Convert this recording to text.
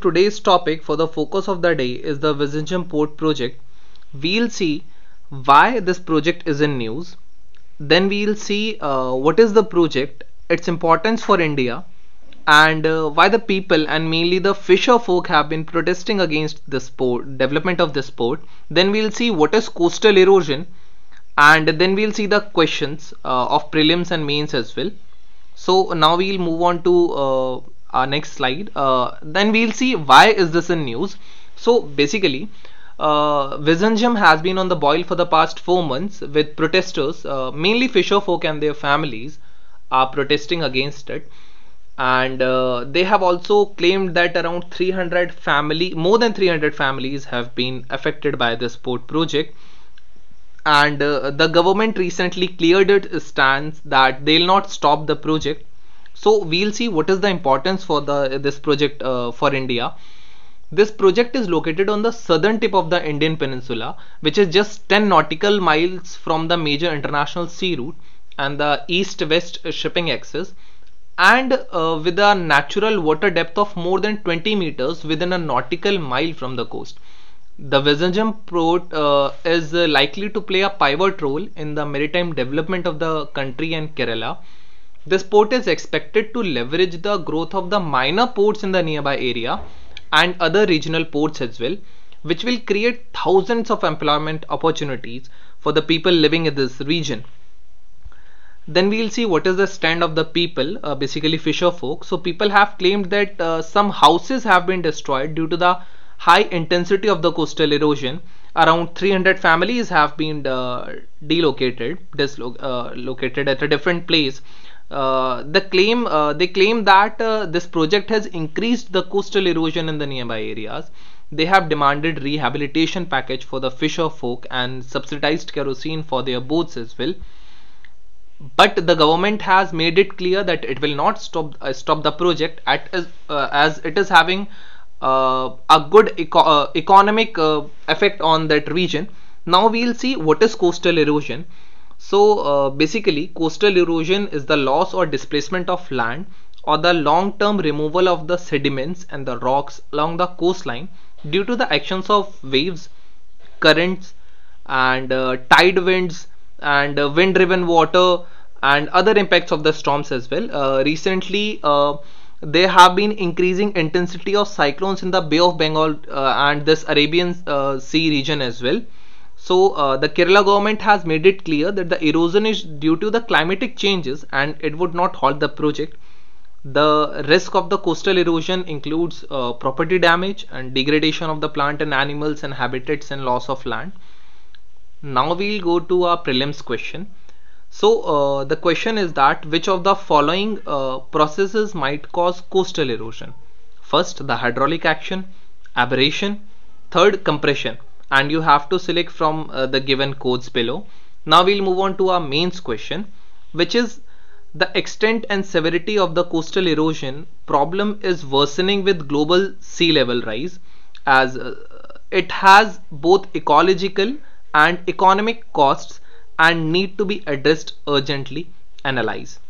today's topic for the focus of the day is the Vizhinjam port project. We'll see why this project is in news. Then we'll see what is the project, its importance for India, and why the people and mainly the fisher folk have been protesting against this port, development of this port. Then we'll see what is coastal erosion, and then we'll see the questions of prelims and mains as well. So now we'll move on to our next slide. Then we'll see why is this in news. So basically, Vizhinjam has been on the boil for the past 4 months with protesters, mainly fisher folk and their families are protesting against it. And they have also claimed that around 300 more than 300 families have been affected by this port project. And the government recently cleared its stance that they'll not stop the project. So we'll see what is the importance for this project for India. This project is located on the southern tip of the Indian peninsula, which is just 10 nautical miles from the major international sea route and the east-west shipping axis, and with a natural water depth of more than 20 meters within a nautical mile from the coast. The Vizhinjam port is likely to play a pivot role in the maritime development of the country and Kerala. This port is expected to leverage the growth of the minor ports in the nearby area and other regional ports as well, which will create thousands of employment opportunities for the people living in this region. Then we'll see what is the stand of the people, basically fisher folk. So people have claimed that some houses have been destroyed due to the high intensity of the coastal erosion. Around 300 families have been dislocated at a different place. They claim that this project has increased the coastal erosion in the nearby areas. They have demanded rehabilitation package for the fisher folk and subsidized kerosene for their boats as well. But the government has made it clear that it will not stop the project as it is having a good economic effect on that region. Now we'll see what is coastal erosion. So basically, coastal erosion is the loss or displacement of land or the long-term removal of the sediments and the rocks along the coastline due to the actions of waves, currents, and tide winds, and wind-driven water and other impacts of the storms as well. Recently, there have been increasing intensity of cyclones in the Bay of Bengal and this Arabian Sea region as well. So the Kerala government has made it clear that the erosion is due to the climatic changes and it would not halt the project. The risk of the coastal erosion includes property damage and degradation of the plant and animals and habitats and loss of land. Now we'll go to our prelims question. So the question is that which of the following processes might cause coastal erosion? First, the hydraulic action, abrasion, third, compression, and you have to select from the given codes below. Now we'll move on to our mains question, which is the extent and severity of the coastal erosion problem is worsening with global sea level rise, as it has both ecological and economic costs and need to be addressed urgently. Analyze.